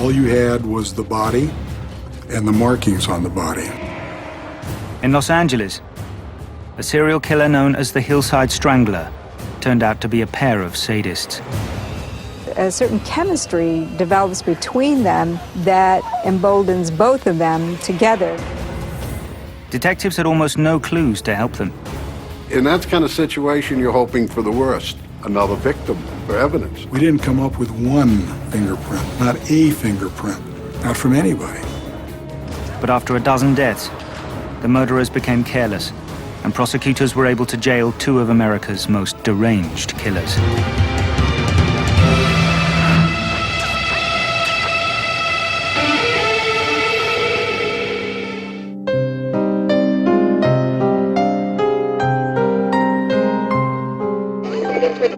All you had was the body and the markings on the body. In Los Angeles, a serial killer known as the Hillside Strangler turned out to be a pair of sadists. A certain chemistry develops between them that emboldens both of them together. Detectives had almost no clues to help them. In that kind of situation, you're hoping for the worst. Another victim for evidence. We didn't come up with one fingerprint, not a fingerprint, not from anybody. But after a dozen deaths, the murderers became careless, and prosecutors were able to jail two of America's most deranged killers.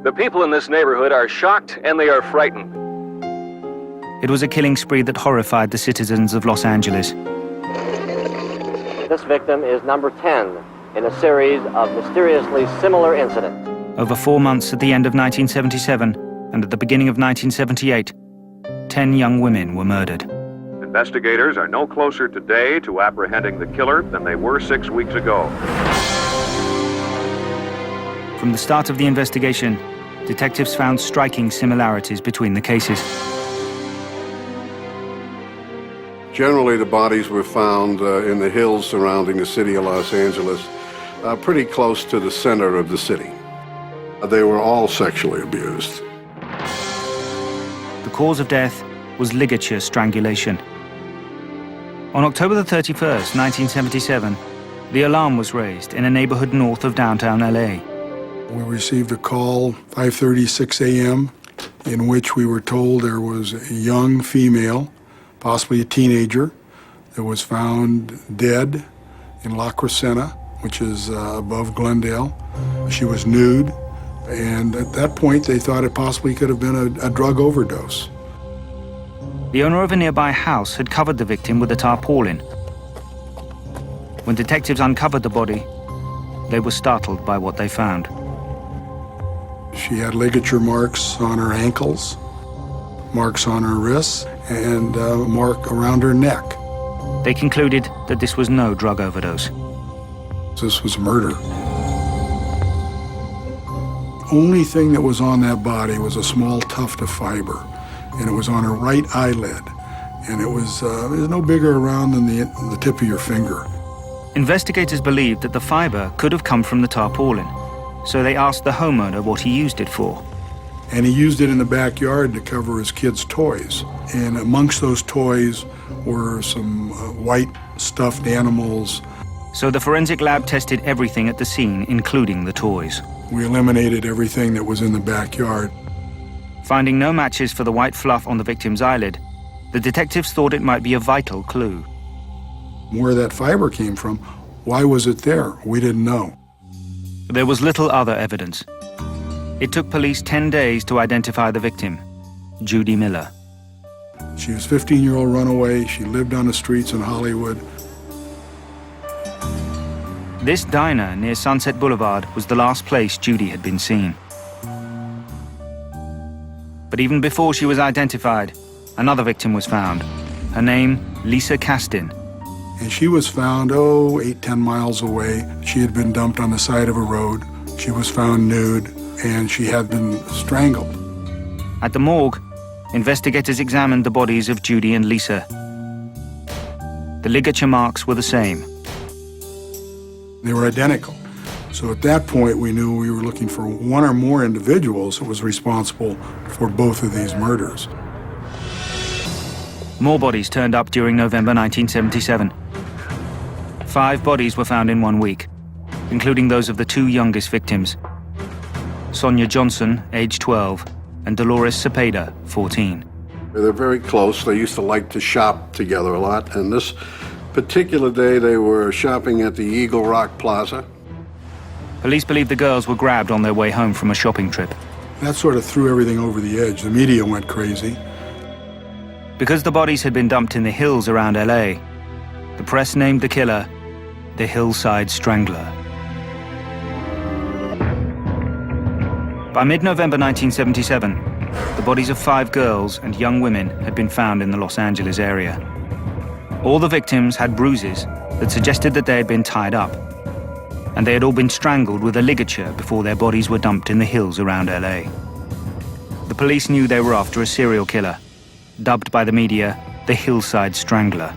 The people in this neighborhood are shocked and they are frightened. It was a killing spree that horrified the citizens of Los Angeles. This victim is number 10 in a series of mysteriously similar incidents. Over 4 months at the end of 1977 and at the beginning of 1978, 10 young women were murdered. Investigators are no closer today to apprehending the killer than they were 6 weeks ago. From the start of the investigation, detectives found striking similarities between the cases. Generally, the bodies were found in the hills surrounding the city of Los Angeles, pretty close to the center of the city. They were all sexually abused. The cause of death was ligature strangulation. On October the 31st, 1977, the alarm was raised in a neighborhood north of downtown LA. We received a call 5:36 a.m. in which we were told there was a young female, possibly a teenager, that was found dead in La Crescenta, which is above Glendale. She was nude, and at that point they thought it possibly could have been a drug overdose. The owner of a nearby house had covered the victim with a tarpaulin. When detectives uncovered the body, they were startled by what they found. She had ligature marks on her ankles, marks on her wrists, and a mark around her neck. They concluded that this was no drug overdose. This was murder. Only thing that was on that body was a small tuft of fiber, and it was on her right eyelid, and it was no bigger around than the tip of your finger. Investigators believed that the fiber could have come from the tarpaulin, so they asked the homeowner what he used it for. And he used it in the backyard to cover his kids' toys. And amongst those toys were some white stuffed animals. So the forensic lab tested everything at the scene, including the toys. We eliminated everything that was in the backyard. Finding no matches for the white fluff on the victim's eyelid, the detectives thought it might be a vital clue. Where that fiber came from, why was it there? We didn't know. There was little other evidence. It took police 10 days to identify the victim, Judy Miller. She was a 15-year-old runaway. She lived on the streets in Hollywood. This diner near Sunset Boulevard was the last place Judy had been seen. But even before she was identified, another victim was found. Her name, Lisa Castin. And she was found, 8-10 miles away. She had been dumped on the side of a road. She was found nude, and she had been strangled. At the morgue, investigators examined the bodies of Judy and Lisa. The ligature marks were the same. They were identical. So at that point, we knew we were looking for one or more individuals that was responsible for both of these murders. More bodies turned up during November 1977. 5 bodies were found in 1 week, including those of the 2 youngest victims, Sonia Johnson, age 12, and Dolores Cepeda, 14. They're very close. They used to like to shop together a lot, and this particular day they were shopping at the Eagle Rock Plaza. Police believe the girls were grabbed on their way home from a shopping trip. That sort of threw everything over the edge. The media went crazy. Because the bodies had been dumped in the hills around LA, the press named the killer the Hillside Strangler. By mid-November 1977, the bodies of 5 girls and young women had been found in the Los Angeles area. All the victims had bruises that suggested that they had been tied up, and they had all been strangled with a ligature before their bodies were dumped in the hills around LA. The police knew they were after a serial killer, dubbed by the media the Hillside Strangler.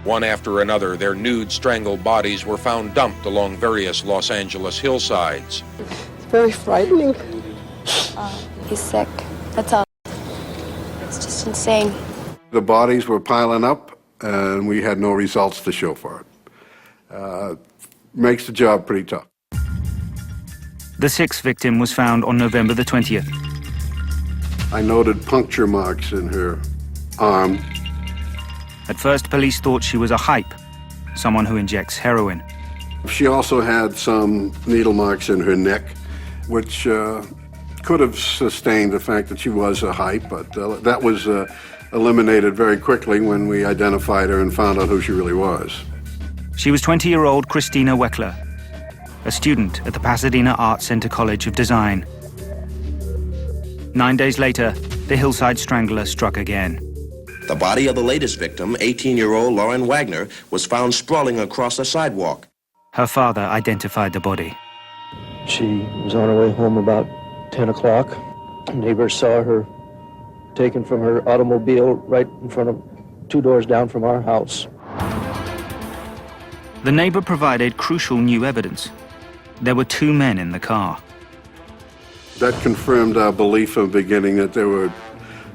One after another, their nude, strangled bodies were found dumped along various Los Angeles hillsides. It's very frightening. He's sick. That's all. It's just insane. The bodies were piling up, and we had no results to show for it. Makes the job pretty tough. The 6th victim was found on November the 20th. I noted puncture marks in her arm. At first, police thought she was a hype, someone who injects heroin. She also had some needle marks in her neck, which could have sustained the fact that she was a hype, but that was eliminated very quickly when we identified her and found out who she really was. She was 20-year-old Christina Weckler, a student at the Pasadena Art Center College of Design. 9 days later, the Hillside Strangler struck again. The body of the latest victim, 18-year-old Lauren Wagner, was found sprawling across a sidewalk. Her father identified the body. She was on her way home about 10 o'clock. Neighbors saw her taken from her automobile right in front of 2 doors down from our house. The neighbor provided crucial new evidence. There were 2 men in the car. That confirmed our belief from the beginning that there were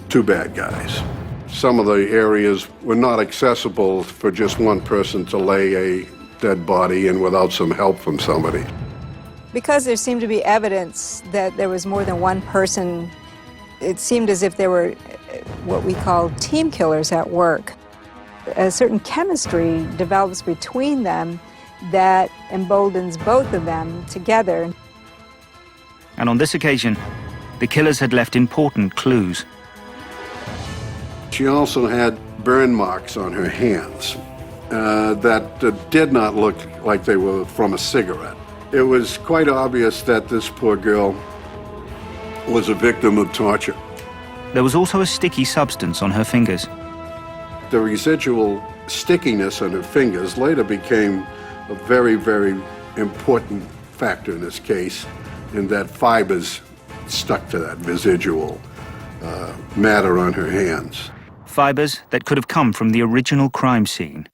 2 bad guys. Some of the areas were not accessible for just one person to lay a dead body in without some help from somebody. Because there seemed to be evidence that there was more than one person, it seemed as if there were what we call team killers at work. A certain chemistry develops between them that emboldens both of them together. And on this occasion, the killers had left important clues. She also had burn marks on her hands that did not look like they were from a cigarette. It was quite obvious that this poor girl was a victim of torture. There was also a sticky substance on her fingers. The residual stickiness on her fingers later became a very, very important factor in this case, in that fibers stuck to that residual matter on her hands. Fibers that could have come from the original crime scene.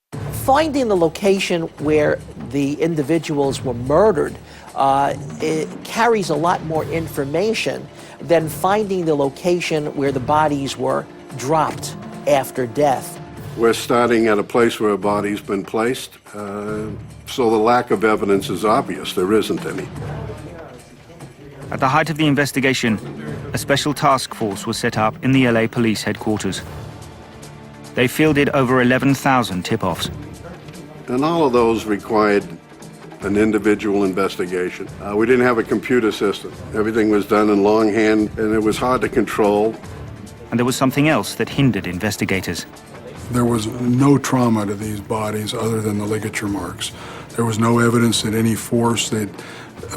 Finding the location where the individuals were murdered it carries a lot more information than finding the location where the bodies were dropped after death. We're starting at a place where a body's been placed, so the lack of evidence is obvious. There isn't any. At the height of the investigation, a special task force was set up in the LA police headquarters. They fielded over 11,000 tip-offs. And all of those required an individual investigation. We didn't have a computer system. Everything was done in longhand, and it was hard to control. And there was something else that hindered investigators. There was no trauma to these bodies other than the ligature marks. There was no evidence that any force had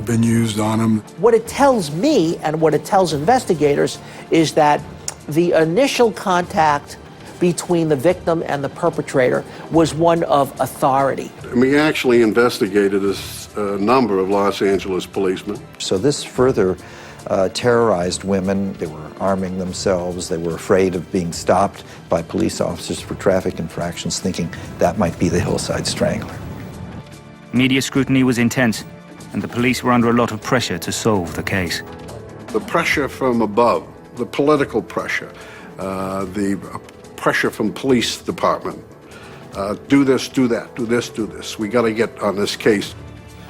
been used on them. What it tells me and what it tells investigators is that the initial contact between the victim and the perpetrator was one of authority. We actually investigated a number of Los Angeles policemen. So this further terrorized women. They were arming themselves. They were afraid of being stopped by police officers for traffic infractions, thinking that might be the Hillside Strangler. Media scrutiny was intense, and the police were under a lot of pressure to solve the case. The pressure from above, the political pressure, the pressure from police department. Do this, do that, do this, do this. We got to get on this case.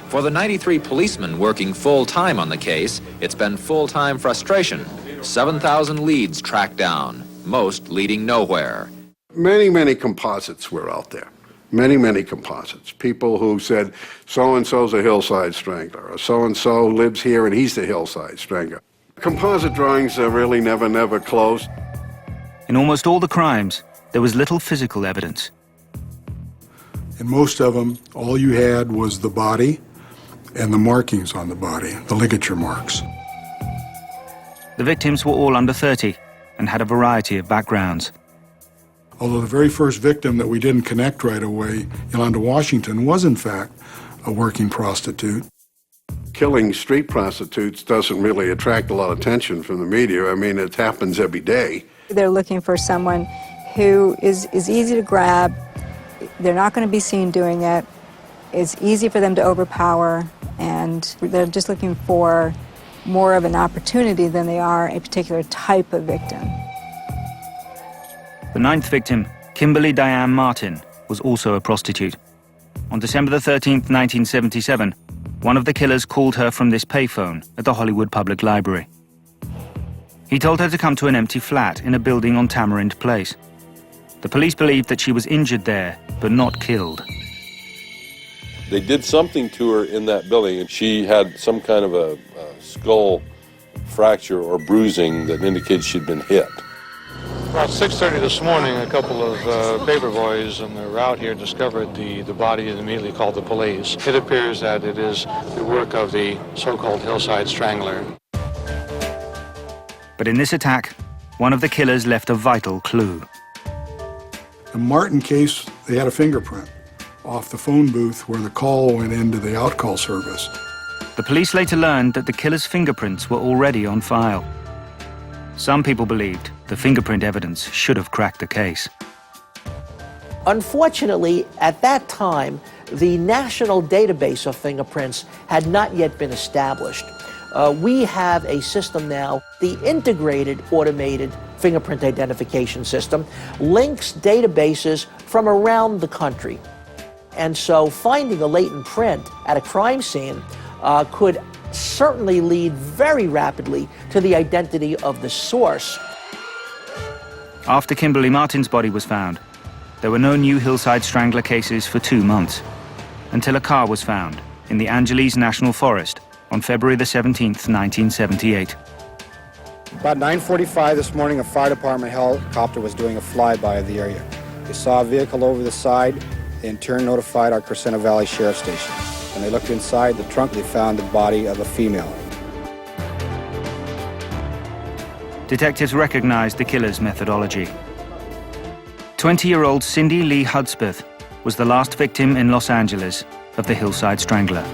For the 93 policemen working full-time on the case, it's been full-time frustration. 7,000 leads tracked down, most leading nowhere. Many composites were out there. Many composites. People who said, so-and-so's a Hillside Strangler, or so-and-so lives here and he's the Hillside Strangler. Composite drawings are really never closed. In almost all the crimes, there was little physical evidence. In most of them, all you had was the body and the markings on the body, the ligature marks. The victims were all under 30 and had a variety of backgrounds. Although the very first victim that we didn't connect right away, Yolanda Washington, was in fact a working prostitute. Killing street prostitutes doesn't really attract a lot of attention from the media. I mean, it happens every day. They're looking for someone who is easy to grab. They're not going to be seen doing it. It's easy for them to overpower, and they're just looking for more of an opportunity than they are a particular type of victim. The ninth victim, Kimberly Diane Martin, was also a prostitute. On December the 13th, 1977, one of the killers called her from this payphone at the Hollywood Public Library. He told her to come to an empty flat in a building on Tamarind Place. The police believed that she was injured there, but not killed. They did something to her in that building, and she had some kind of a skull fracture or bruising that indicated she'd been hit. About 6:30 this morning, a couple of paper boys on their route here discovered the body and immediately called the police. It appears that it is the work of the so-called Hillside Strangler. But in this attack, one of the killers left a vital clue. The Martin case, they had a fingerprint off the phone booth where the call went into the outcall service. The police later learned that the killer's fingerprints were already on file. Some people believed the fingerprint evidence should have cracked the case. Unfortunately, at that time, the national database of fingerprints had not yet been established. We have a system now, the integrated automated fingerprint identification system, links databases from around the country. And so finding a latent print at a crime scene could certainly lead very rapidly to the identity of the source. After Kimberly Martin's body was found, there were no new Hillside Strangler cases for 2 months, until a car was found in the Angeles National Forest on February the 17th, 1978. About 9:45 this morning, a fire department helicopter was doing a flyby of the area. They saw a vehicle over the side. They in turn notified our Crescenta Valley Sheriff Station. When they looked inside the trunk, they found the body of a female. Detectives recognized the killer's methodology. 20-year-old Cindy Lee Hudspeth was the last victim in Los Angeles of the Hillside Strangler.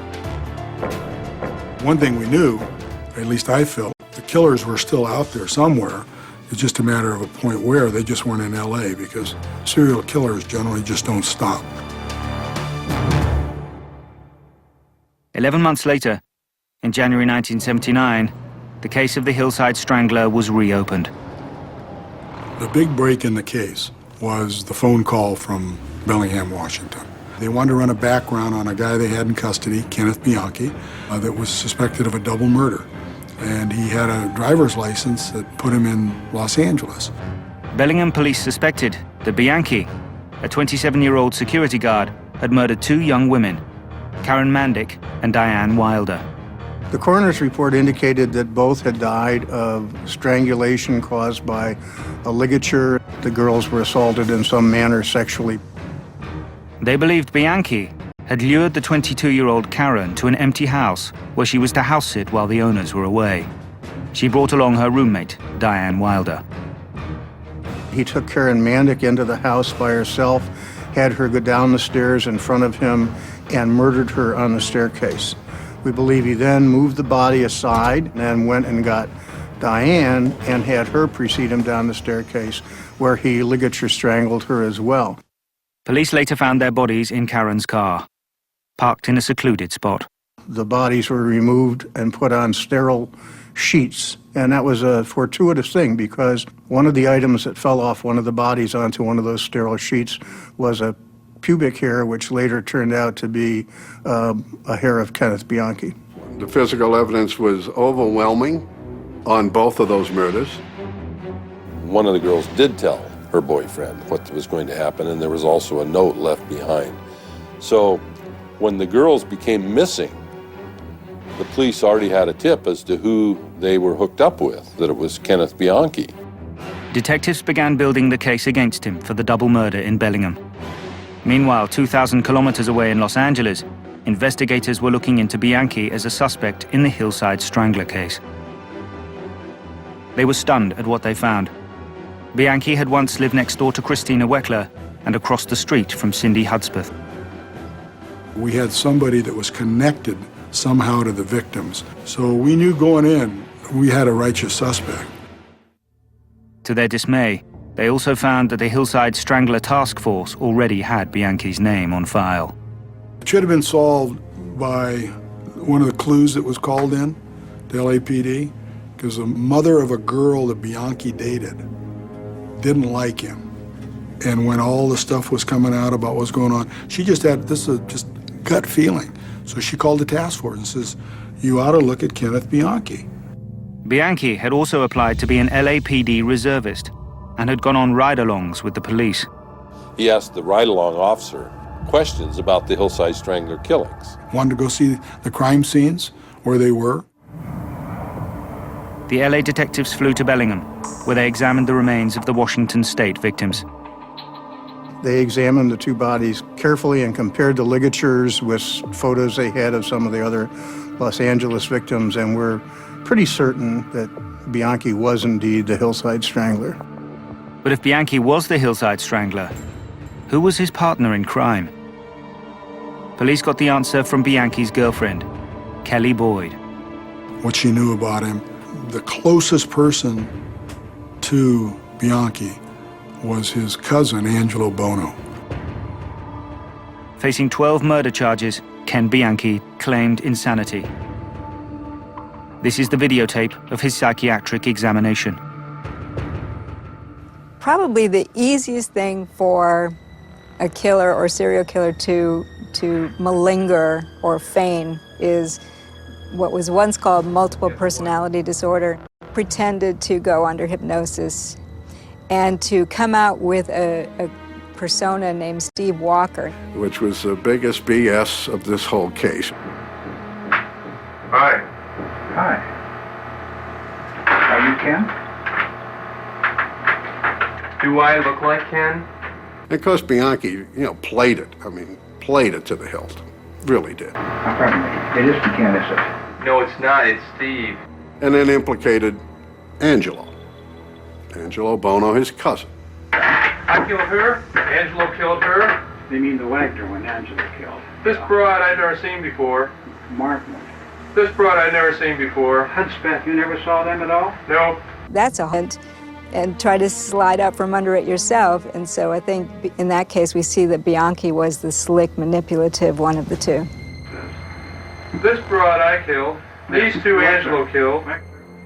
One thing we knew, at least I felt, the killers were still out there somewhere. It's just a matter of a point where. They just weren't in LA, because serial killers generally just don't stop. 11 months later, in January 1979, the case of the Hillside Strangler was reopened. The big break in the case was the phone call from Bellingham, Washington. They wanted to run a background on a guy they had in custody, Kenneth Bianchi, that was suspected of a double murder. And he had a driver's license that put him in Los Angeles. Bellingham police suspected that Bianchi, a 27-year-old security guard, had murdered 2 young women, Karen Mandick and Diane Wilder. The coroner's report indicated that both had died of strangulation caused by a ligature. The girls were assaulted in some manner sexually. They believed Bianchi had lured the 22-year-old Karen to an empty house where she was to house sit while the owners were away. She brought along her roommate, Diane Wilder. He took Karen Mandick into the house by herself, had her go down the stairs in front of him, and murdered her on the staircase. We believe he then moved the body aside and went and got Diane and had her precede him down the staircase, where he ligature strangled her as well. Police later found their bodies in Karen's car, parked in a secluded spot. The bodies were removed and put on sterile sheets, and that was a fortuitous thing because one of the items that fell off one of the bodies onto one of those sterile sheets was a pubic hair, which later turned out to be a hair of Kenneth Bianchi. The physical evidence was overwhelming on both of those murders. One of the girls did tell her boyfriend what was going to happen, and there was also a note left behind. So when the girls became missing, the police already had a tip as to who they were hooked up with, that it was Kenneth Bianchi. Detectives began building the case against him for the double murder in Bellingham. Meanwhile, 2,000 kilometers away in Los Angeles, investigators were looking into Bianchi as a suspect in the Hillside Strangler case. They were stunned at what they found. Bianchi had once lived next door to Christina Weckler and across the street from Cindy Hudspeth. We had somebody that was connected somehow to the victims. So we knew going in, we had a righteous suspect. To their dismay, they also found that the Hillside Strangler task force already had Bianchi's name on file. It should have been solved by one of the clues that was called in to LAPD, because the mother of a girl that Bianchi dated didn't like him. And when all the stuff was coming out about what was going on, she just had this just gut feeling. So she called the task force and says, "You ought to look at Kenneth Bianchi." Bianchi had also applied to be an LAPD reservist and had gone on ride-alongs with the police. He asked the ride-along officer questions about the Hillside Strangler killings. Wanted to go see the crime scenes where they were. The LA detectives flew to Bellingham, where they examined the remains of the Washington State victims. They examined the two bodies carefully and compared the ligatures with photos they had of some of the other Los Angeles victims, and were pretty certain that Bianchi was indeed the Hillside Strangler. But if Bianchi was the Hillside Strangler, who was his partner in crime? Police got the answer from Bianchi's girlfriend, Kelly Boyd. What she knew about him, the closest person to Bianchi was his cousin, Angelo Buono. Facing 12 murder charges, Ken Bianchi claimed insanity. This is the videotape of his psychiatric examination. Probably the easiest thing for a killer or serial killer to malinger or feign is what was once called multiple personality disorder. Pretended to go under hypnosis and to come out with a persona named Steve Walker. Which was the biggest BS of this whole case. Hi. Hi. Are you Ken? Do I look like Ken? And of course, Bianchi, played it. I mean, played it to the hilt. Really did. Pardon me. It isn't Ken, is it? No, it's not. It's Steve. And then implicated Angelo Buono, his cousin. I killed her. Angelo killed her. They mean the Wagner one Angelo killed. This broad I'd never seen before. Martin. This broad I'd never seen before. Hudspeth, you never saw them at all? No. That's a hint, and try to slide out from under it yourself. And so I think in that case we see that Bianchi was the slick, manipulative one of the two. This broad I killed. These two Angelo killed.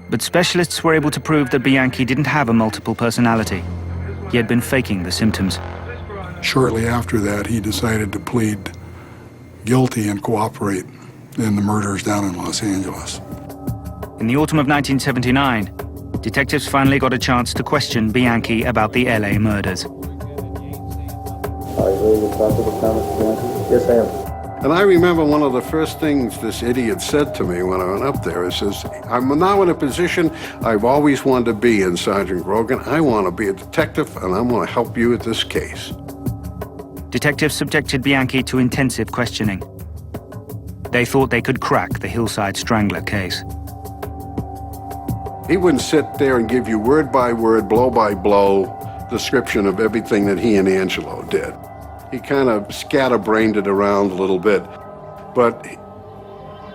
But specialists were able to prove that Bianchi didn't have a multiple personality. He had been faking the symptoms. Shortly after that, he decided to plead guilty and cooperate in the murders down in Los Angeles. In the autumn of 1979, detectives finally got a chance to question Bianchi about the LA murders. Are you ready to talk about Thomas Bianchi? Yes, I am. And I remember one of the first things this idiot said to me when I went up there. He says, "I'm now in a position I've always wanted to be in, Sergeant Grogan. I want to be a detective, and I'm going to help you with this case." Detectives subjected Bianchi to intensive questioning. They thought they could crack the Hillside Strangler case. He wouldn't sit there and give you word by word, blow by blow description of everything that he and Angelo did. He kind of scatterbrained it around a little bit. But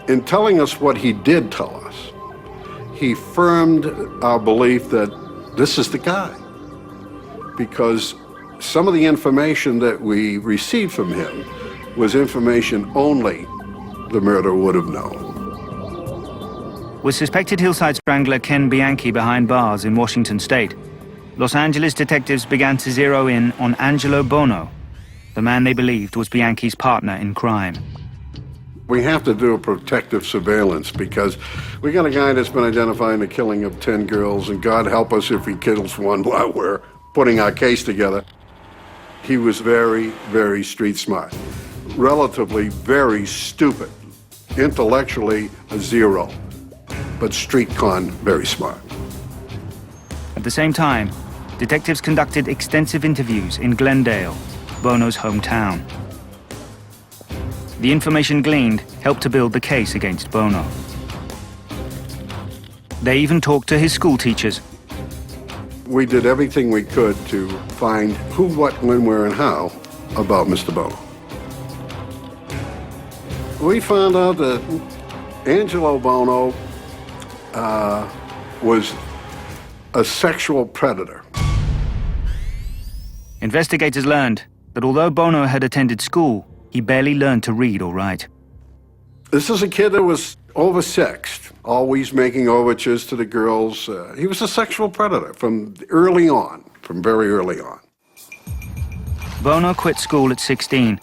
in telling us what he did tell us, he firmed our belief that this is the guy. Because some of the information that we received from him was information only the murderer would have known. With suspected Hillside Strangler Ken Bianchi behind bars in Washington State, Los Angeles detectives began to zero in on Angelo Buono, the man they believed was Bianchi's partner in crime. We have to do a protective surveillance because we got a guy that's been identifying the killing of 10 girls, and God help us if he kills one while we're putting our case together. He was very, very street smart, relatively very stupid, intellectually a zero, but street con very smart. At the same time, detectives conducted extensive interviews in Glendale, Buono's hometown. The information gleaned helped to build the case against Buono. They even talked to his school teachers We did everything we could to find who, what, when, where, and how about Mr. Buono. We found out that Angelo Buono was a sexual predator. Investigators learned that although Buono had attended school, he barely learned to read or write. This is a kid that was oversexed, always making overtures to the girls. He was a sexual predator from early on, from very early on. Buono quit school at 16.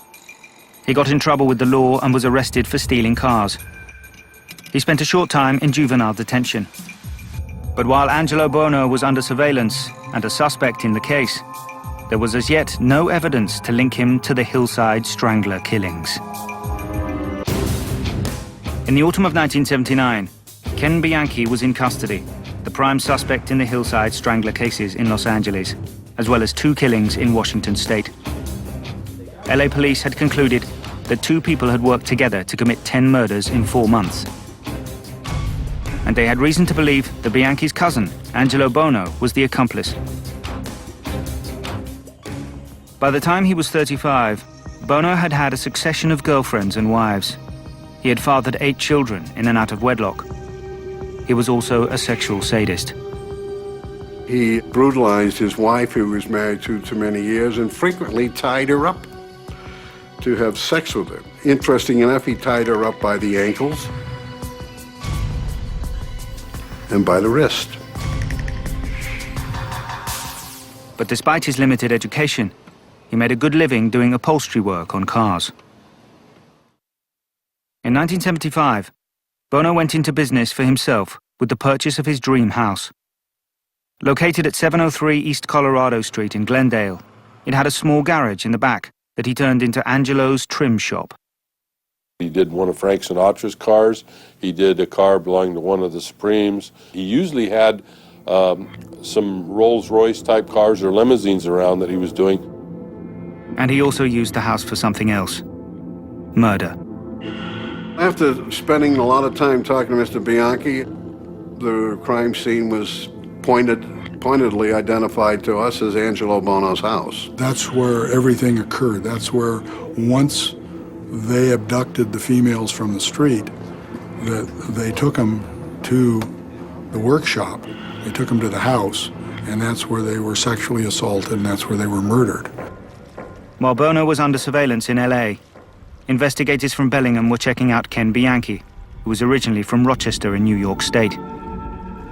He got in trouble with the law and was arrested for stealing cars. He spent a short time in juvenile detention. But while Angelo Buono was under surveillance and a suspect in the case, there was as yet no evidence to link him to the Hillside Strangler killings. In the autumn of 1979, Ken Bianchi was in custody, the prime suspect in the Hillside Strangler cases in Los Angeles, as well as 2 killings in Washington state. LA police had concluded that 2 people had worked together to commit 10 murders in 4 months. And they had reason to believe that Bianchi's cousin, Angelo Buono, was the accomplice. By the time he was 35, Buono had had a succession of girlfriends and wives. He had fathered 8 children in and out of wedlock. He was also a sexual sadist. He brutalized his wife, who he was married to many years, and frequently tied her up to have sex with her. Interesting enough, he tied her up by the ankles and by the wrist. But despite his limited education, he made a good living doing upholstery work on cars. In 1975, Buono went into business for himself with the purchase of his dream house. Located at 703 East Colorado Street in Glendale, it had a small garage in the back that he turned into Angelo's trim shop. He did one of Frank Sinatra's cars. He did a car belonging to one of the Supremes. He usually had some Rolls-Royce type cars or limousines around that he was doing. And he also used the house for something else: murder. After spending a lot of time talking to Mr. Bianchi, the crime scene was pointedly identified to us as Angelo Buono's house. That's where everything occurred. That's where, once they abducted the females from the street, that they took them to the workshop, they took them to the house, and that's where they were sexually assaulted, and that's where they were murdered. While Buono was under surveillance in LA, investigators from Bellingham were checking out Ken Bianchi, who was originally from Rochester in New York State.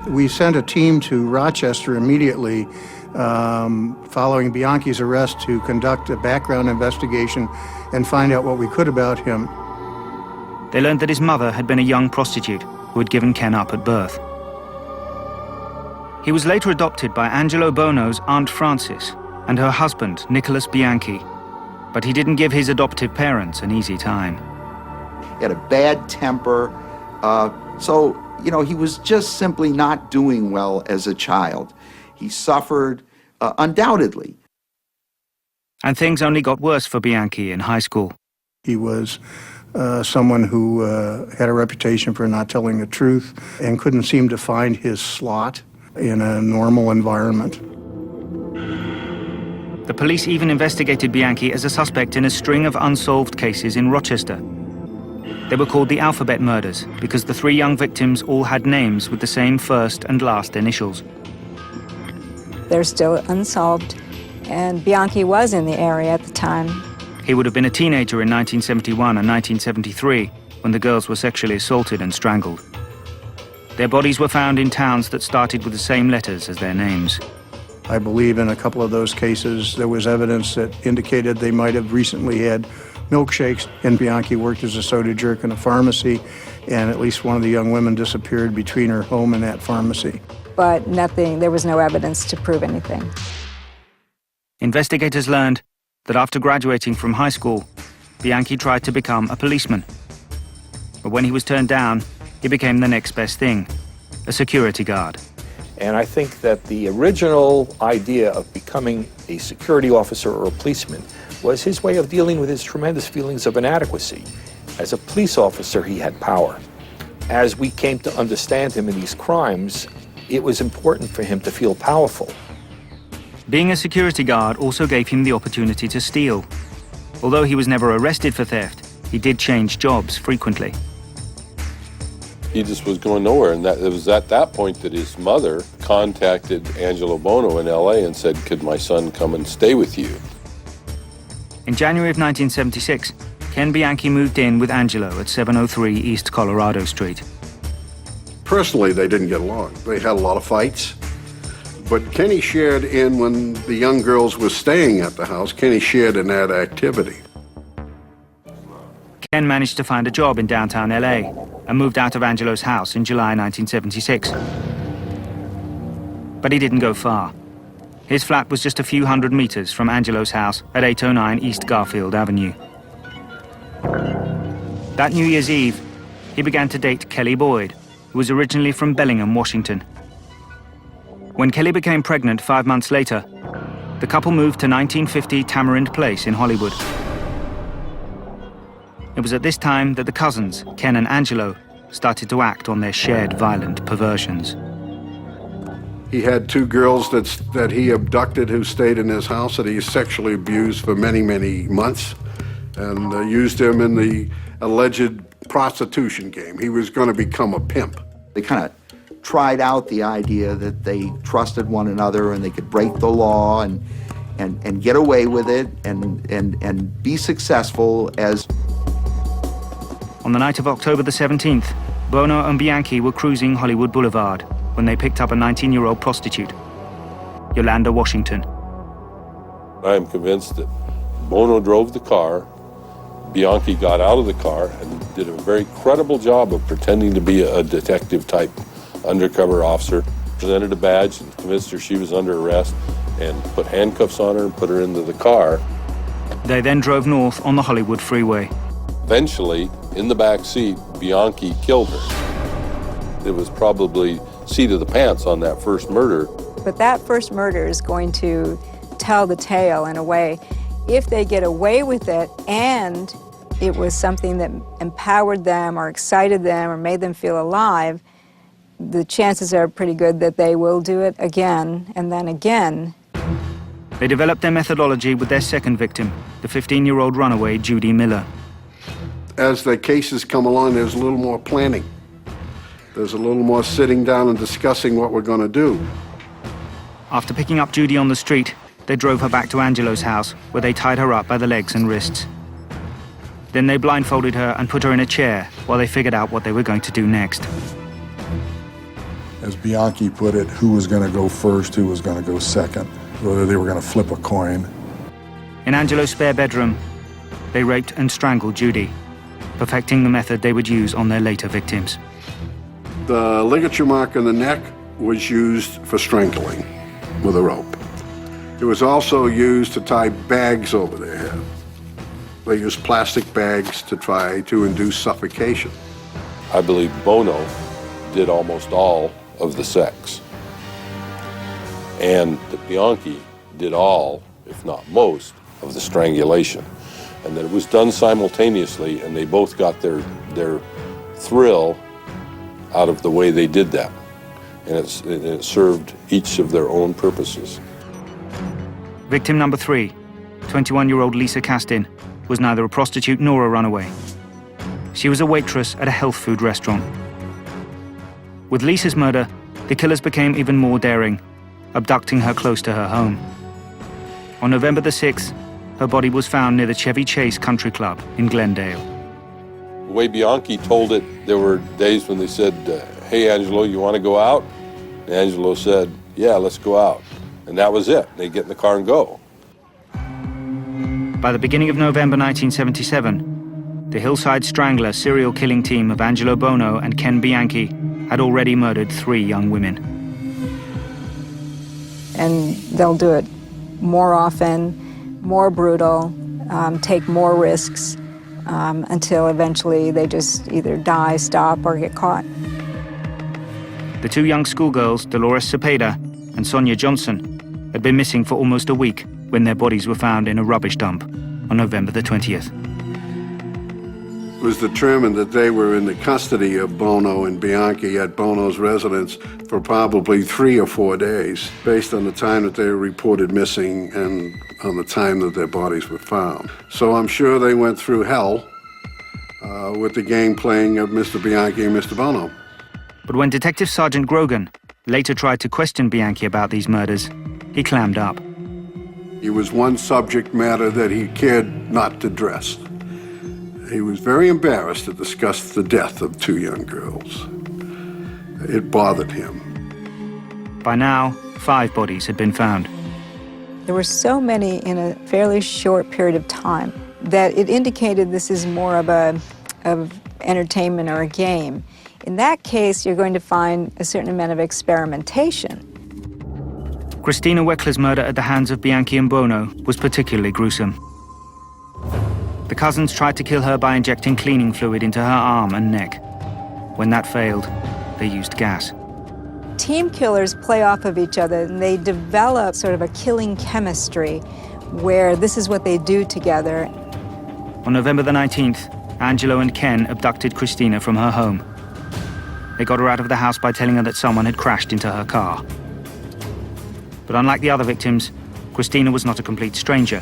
We sent a team to Rochester immediately following Bianchi's arrest to conduct a background investigation and find out what we could about him. They learned that his mother had been a young prostitute who had given Ken up at birth. He was later adopted by Angelo Buono's Aunt Frances and her husband, Nicholas Bianchi, but he didn't give his adoptive parents an easy time. He had a bad temper, so he was just simply not doing well as a child. He suffered, undoubtedly. And things only got worse for Bianchi in high school. He was someone who had a reputation for not telling the truth and couldn't seem to find his slot in a normal environment. The police even investigated Bianchi as a suspect in a string of unsolved cases in Rochester. They were called the Alphabet Murders because the 3 young victims all had names with the same first and last initials. They're still unsolved, and Bianchi was in the area at the time. He would have been a teenager in 1971 and 1973 when the girls were sexually assaulted and strangled. Their bodies were found in towns that started with the same letters as their names. I believe in a couple of those cases there was evidence that indicated they might have recently had milkshakes, and Bianchi worked as a soda jerk in a pharmacy, and at least one of the young women disappeared between her home and that pharmacy. But there was no evidence to prove anything. Investigators learned that after graduating from high school, Bianchi tried to become a policeman. But when he was turned down, he became the next best thing, a security guard. And I think that the original idea of becoming a security officer or a policeman was his way of dealing with his tremendous feelings of inadequacy. As a police officer, he had power. As we came to understand him in these crimes, it was important for him to feel powerful. Being a security guard also gave him the opportunity to steal. Although he was never arrested for theft, he did change jobs frequently. He just was going nowhere, and it was at that point that his mother contacted Angelo Buono in LA and said, could my son come and stay with you? In January of 1976, Ken Bianchi moved in with Angelo at 703 East Colorado Street. Personally, they didn't get along. They had a lot of fights. But Kenny shared in, when the young girls were staying at the house, Kenny shared in that activity. Ken managed to find a job in downtown LA and moved out of Angelo's house in July 1976. But he didn't go far. His flat was just a few hundred meters from Angelo's house at 809 East Garfield Avenue. That New Year's Eve, he began to date Kelly Boyd, who was originally from Bellingham, Washington. When Kelly became pregnant 5 months later, the couple moved to 1950 Tamarind Place in Hollywood. It was at this time that the cousins, Ken and Angelo, started to act on their shared violent perversions. He had two girls that he abducted who stayed in his house that he sexually abused for many, many months, and used them in the alleged prostitution game. He was going to become a pimp. They kind of tried out the idea that they trusted one another and they could break the law and get away with it and be successful as... On the night of October the 17th, Buono and Bianchi were cruising Hollywood Boulevard when they picked up a 19-year-old prostitute, Yolanda Washington. I am convinced that Buono drove the car, Bianchi got out of the car and did a very credible job of pretending to be a detective-type undercover officer, presented a badge and convinced her she was under arrest, and put handcuffs on her and put her into the car. They then drove north on the Hollywood freeway. Eventually, in the back seat, Bianchi killed her. It was probably seat of the pants on that first murder. But that first murder is going to tell the tale in a way. If they get away with it and it was something that empowered them or excited them or made them feel alive, the chances are pretty good that they will do it again and then again. They developed their methodology with their second victim, the 15-year-old runaway Judy Miller. As the cases come along, there's a little more planning. There's a little more sitting down and discussing what we're going to do. After picking up Judy on the street, they drove her back to Angelo's house, where they tied her up by the legs and wrists. Then they blindfolded her and put her in a chair while they figured out what they were going to do next. As Bianchi put it, who was going to go first, who was going to go second, whether they were going to flip a coin. In Angelo's spare bedroom, they raped and strangled Judy, perfecting the method they would use on their later victims. The ligature mark in the neck was used for strangling with a rope. It was also used to tie bags over their head. They used plastic bags to try to induce suffocation. I believe Buono did almost all of the sex, and that Bianchi did all, if not most, of the strangulation, and that it was done simultaneously, and they both got their thrill out of the way they did that, and it served each of their own purposes. Victim number 3, 21-year-old Lisa Castin, was neither a prostitute nor a runaway. She was a waitress at a health food restaurant. With Lisa's murder, the killers became even more daring, abducting her close to her home. On November the 6th, her body was found near the Chevy Chase Country Club in Glendale. The way Bianchi told it, there were days when they said, hey, Angelo, you want to go out? And Angelo said, yeah, let's go out. And that was it. They'd get in the car and go. By the beginning of November 1977, the Hillside Strangler serial killing team of Angelo Buono and Ken Bianchi had already murdered 3 young women. And they'll do it more often, more brutal, take more risks, until eventually they just either die, stop, or get caught. The 2 young schoolgirls, Dolores Cepeda and Sonia Johnson, had been missing for almost a week when their bodies were found in a rubbish dump on November the 20th. It was determined that they were in the custody of Buono and Bianchi at Buono's residence for probably 3 or 4 days, based on the time that they were reported missing and on the time that their bodies were found. So I'm sure they went through hell with the game playing of Mr. Bianchi and Mr. Buono. But when Detective Sergeant Grogan later tried to question Bianchi about these murders, he clammed up. It was one subject matter that he cared not to address. He was very embarrassed to discuss the death of 2 young girls. It bothered him. By now, 5 bodies had been found. There were so many in a fairly short period of time that it indicated this is more of entertainment or a game. In that case, you're going to find a certain amount of experimentation. Christina Weckler's murder at the hands of Bianchi and Buono was particularly gruesome. The cousins tried to kill her by injecting cleaning fluid into her arm and neck. When that failed, they used gas. Team killers play off of each other, and they develop sort of a killing chemistry where this is what they do together. On November the 19th, Angelo and Ken abducted Christina from her home. They got her out of the house by telling her that someone had crashed into her car. But unlike the other victims, Christina was not a complete stranger.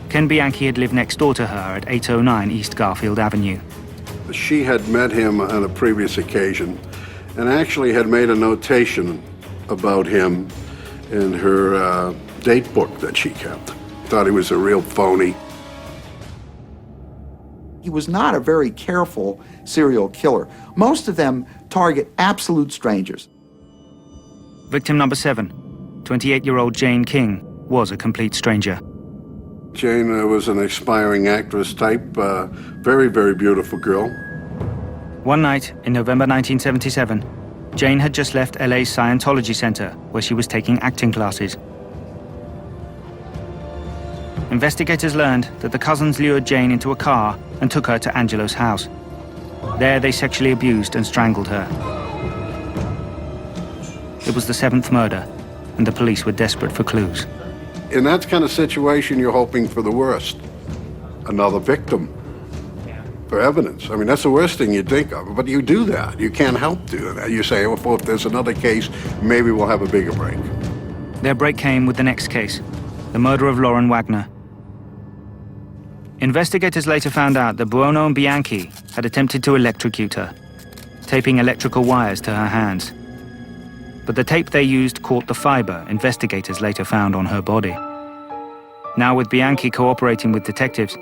Ken Bianchi had lived next door to her at 809 East Garfield Avenue. She had met him on a previous occasion and actually had made a notation about him in her date book that she kept. Thought he was a real phony. He was not a very careful serial killer. Most of them target absolute strangers. Victim number 7, 28-year-old Jane King, was a complete stranger. Jane was an aspiring actress type, very, very beautiful girl. One night in November 1977, Jane had just left LA's Scientology Center, where she was taking acting classes. Investigators learned that the cousins lured Jane into a car and took her to Angelo's house. There, they sexually abused and strangled her. It was the 7th murder, and the police were desperate for clues. In that kind of situation, you're hoping for the worst. Another victim for evidence. I mean, that's the worst thing you'd think of, but you do that. You can't help doing that. You say, well, if there's another case, maybe we'll have a bigger break. Their break came with the next case, the murder of Lauren Wagner. Investigators later found out that Buono and Bianchi had attempted to electrocute her, taping electrical wires to her hands. But the tape they used caught the fiber investigators later found on her body. Now, with Bianchi cooperating with detectives,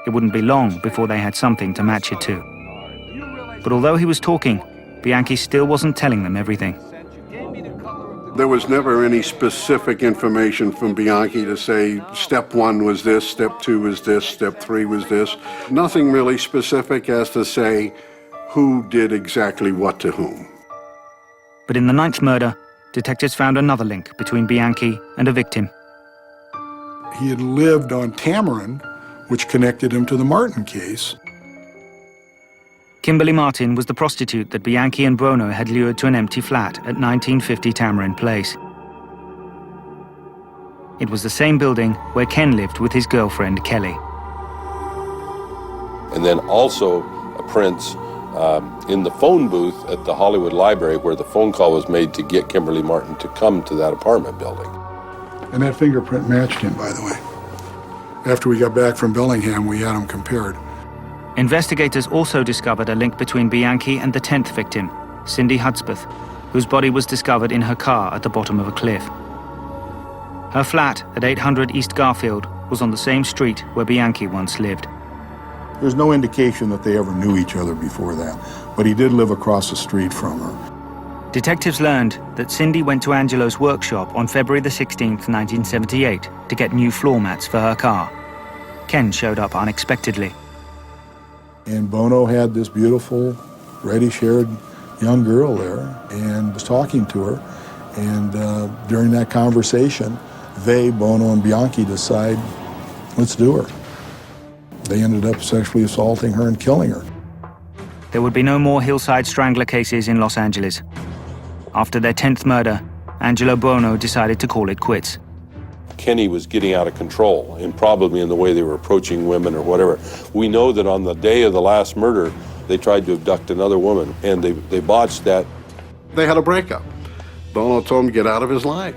it wouldn't be long before they had something to match it to. But although he was talking, Bianchi still wasn't telling them everything. There was never any specific information from Bianchi to say, step 1 was this, step 2 was this, step 3 was this. Nothing really specific as to say who did exactly what to whom. But in the 9th murder, detectives found another link between Bianchi and a victim. He had lived on Tamarind, which connected him to the Martin case. Kimberly Martin was the prostitute that Bianchi and Buono had lured to an empty flat at 1950 Tamarind Place. It was the same building where Ken lived with his girlfriend, Kelly. And then also a prints in the phone booth at the Hollywood Library where the phone call was made to get Kimberly Martin to come to that apartment building. And that fingerprint matched him, by the way. After we got back from Bellingham, we had them compared. Investigators also discovered a link between Bianchi and the 10th victim, Cindy Hudspeth, whose body was discovered in her car at the bottom of a cliff. Her flat at 800 East Garfield was on the same street where Bianchi once lived. There's no indication that they ever knew each other before that, but he did live across the street from her. Detectives learned that Cindy went to Angelo's workshop on February the 16th, 1978, to get new floor mats for her car. Ken showed up unexpectedly. And Buono had this beautiful, reddish-haired young girl there and was talking to her. And during that conversation, Buono and Bianchi, decide, let's do her. They ended up sexually assaulting her and killing her. There would be no more Hillside Strangler cases in Los Angeles. After their 10th murder, Angelo Buono decided to call it quits. Kenny was getting out of control, and probably in the way they were approaching women or whatever. We know that on the day of the last murder, they tried to abduct another woman, and they botched that. They had a breakup. Buono told him, get out of his life.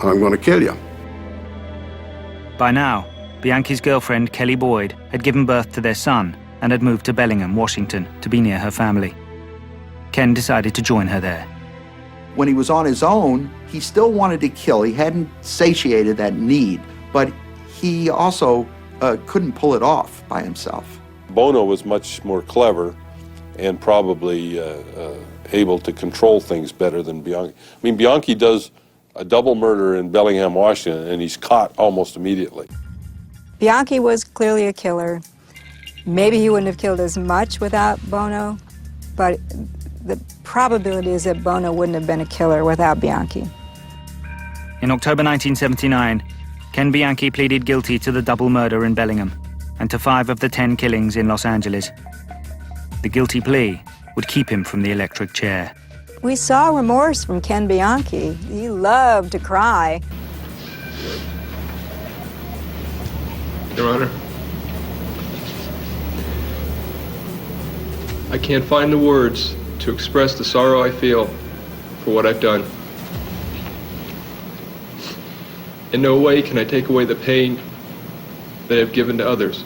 I'm going to kill you. By now, Bianchi's girlfriend, Kelly Boyd, had given birth to their son and had moved to Bellingham, Washington, to be near her family. Ken decided to join her there. When he was on his own, he still wanted to kill. He hadn't satiated that need, but he also couldn't pull it off by himself. Buono was much more clever and probably able to control things better than Bianchi. I mean, Bianchi does a double murder in Bellingham, Washington, and he's caught almost immediately. Bianchi was clearly a killer. Maybe he wouldn't have killed as much without Buono, but the probability is that Buono wouldn't have been a killer without Bianchi. In October 1979, Ken Bianchi pleaded guilty to the double murder in Bellingham and to 5 of the 10 killings in Los Angeles. The guilty plea would keep him from the electric chair. We saw remorse from Ken Bianchi. He loved to cry. Your Honor, I can't find the words to express the sorrow I feel for what I've done. In no way can I take away the pain that I've given to others.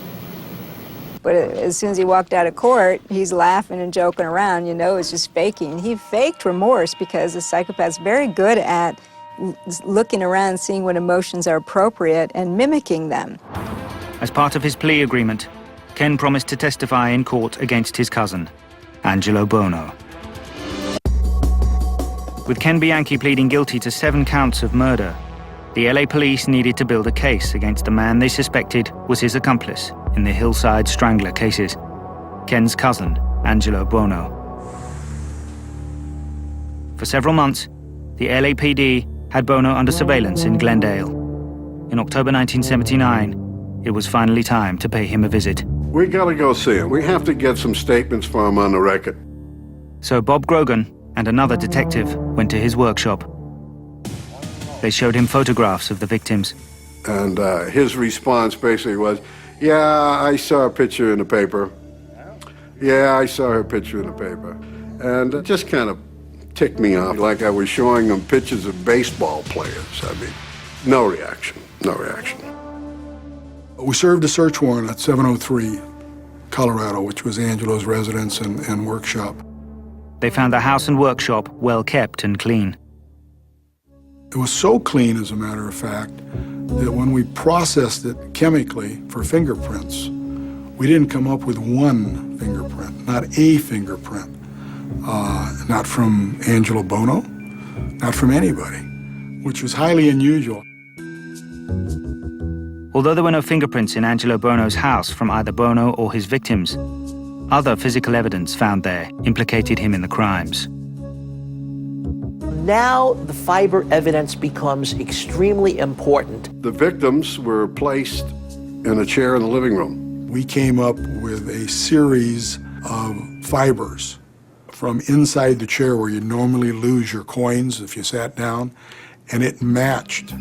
But as soon as he walked out of court, he's laughing and joking around, you know, it's just faking. He faked remorse because the psychopath's very good at looking around, seeing what emotions are appropriate and mimicking them. As part of his plea agreement, Ken promised to testify in court against his cousin, Angelo Buono. With Ken Bianchi pleading guilty to 7 counts of murder, the LA police needed to build a case against the man they suspected was his accomplice in the Hillside Strangler cases, Ken's cousin, Angelo Buono. For several months, the LAPD had Buono under surveillance in Glendale. In October 1979, it was finally time to pay him a visit. We gotta go see him. We have to get some statements from him on the record. So Bob Grogan and another detective went to his workshop. They showed him photographs of the victims. And his response basically was, yeah, I saw a picture in the paper. Yeah, I saw her picture in the paper. And it just kind of ticked me off, like I was showing him pictures of baseball players. I mean, no reaction, no reaction. We served a search warrant at 703 Colorado, which was Angelo's residence and workshop. They found the house and workshop well kept and clean. It was so clean, as a matter of fact, that when we processed it chemically for fingerprints, we didn't come up with one fingerprint, not a fingerprint. Not from Angelo Buono, not from anybody, which was highly unusual. Although there were no fingerprints in Angelo Buono's house from either Buono or his victims, other physical evidence found there implicated him in the crimes. Now the fiber evidence becomes extremely important. The victims were placed in a chair in the living room. We came up with a series of fibers from inside the chair where you normally lose your coins if you sat down, and it matched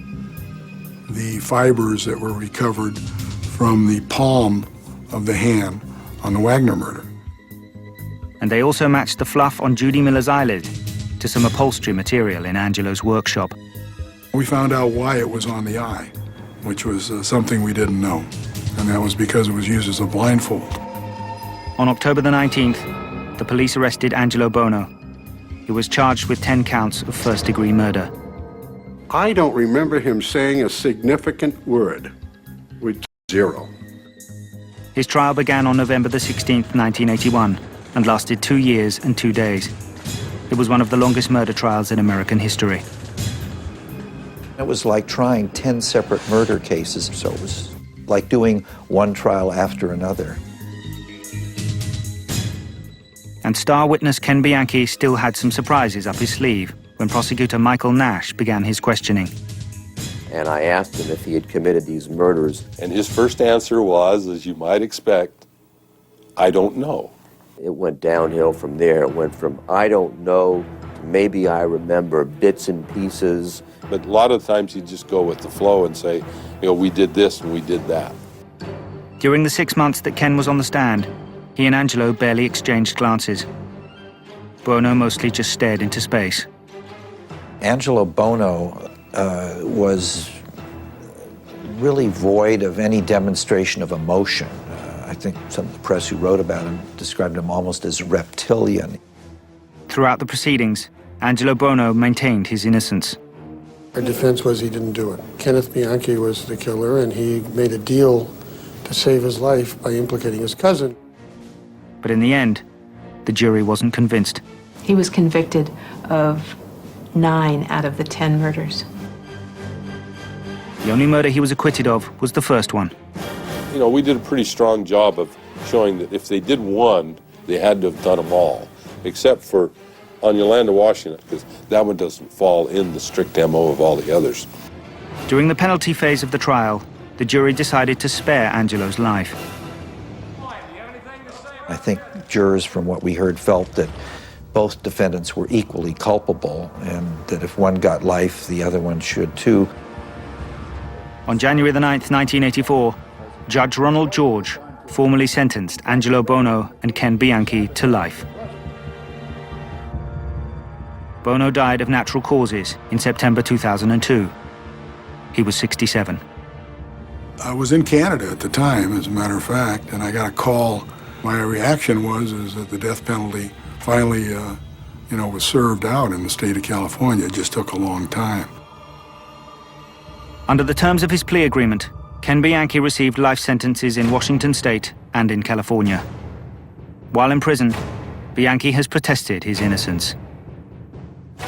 the fibers that were recovered from the palm of the hand on the Wagner murder. And they also matched the fluff on Judy Miller's eyelid to some upholstery material in Angelo's workshop. We found out why it was on the eye, which was something we didn't know, and that was because it was used as a blindfold. On October the 19th, the police arrested Angelo Buono. He was charged with 10 counts of first-degree murder. I don't remember him saying a significant word. With 0. His trial began on November the 16th, 1981, and lasted 2 years and 2 days. It was one of the longest murder trials in American history. It was like trying 10 separate murder cases, so it was like doing one trial after another. And star witness Ken Bianchi still had some surprises up his sleeve when prosecutor Michael Nash began his questioning. And I asked him if he had committed these murders. And his first answer was, as you might expect, I don't know. It went downhill from there. It went from I don't know to maybe I remember bits and pieces. But a lot of times he'd just go with the flow and say, we did this and we did that. During the 6 months that Ken was on the stand, he and Angelo barely exchanged glances. Buono mostly just stared into space. Angelo Buono was really void of any demonstration of emotion. I think some of the press who wrote about him described him almost as reptilian. Throughout the proceedings, Angelo Buono maintained his innocence. Our defense was he didn't do it. Kenneth Bianchi was the killer, and he made a deal to save his life by implicating his cousin. But in the end, the jury wasn't convinced. He was convicted of 9 out of the 10 murders. The only murder he was acquitted of was the first one. We did a pretty strong job of showing that if they did one, they had to have done them all, except for on Yolanda, Washington, because that one doesn't fall in the strict MO of all the others. During the penalty phase of the trial, the jury decided to spare Angelo's life. I think jurors, from what we heard, felt that both defendants were equally culpable and that if one got life, the other one should too. On January the 9th, 1984, Judge Ronald George formally sentenced Angelo Buono and Ken Bianchi to life. Buono died of natural causes in September 2002. He was 67. I was in Canada at the time, as a matter of fact, and I got a call. My reaction was that the death penalty finally, was served out in the state of California. It just took a long time. Under the terms of his plea agreement, Ken Bianchi received life sentences in Washington state and in California. While in prison, Bianchi has protested his innocence.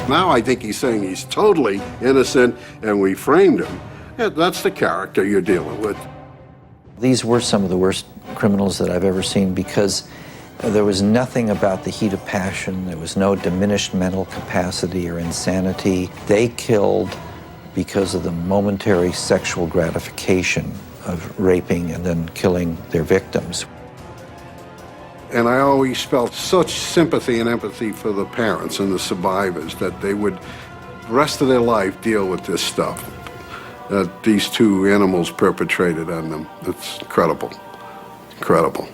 Now I think he's saying he's totally innocent and we framed him. Yeah, that's the character you're dealing with. These were some of the worst criminals that I've ever seen because there was nothing about the heat of passion. There was no diminished mental capacity or insanity. They killed because of the momentary sexual gratification of raping and then killing their victims. And I always felt such sympathy and empathy for the parents and the survivors that they would, the rest of their life, deal with this stuff that these two animals perpetrated on them. It's incredible. Incredible.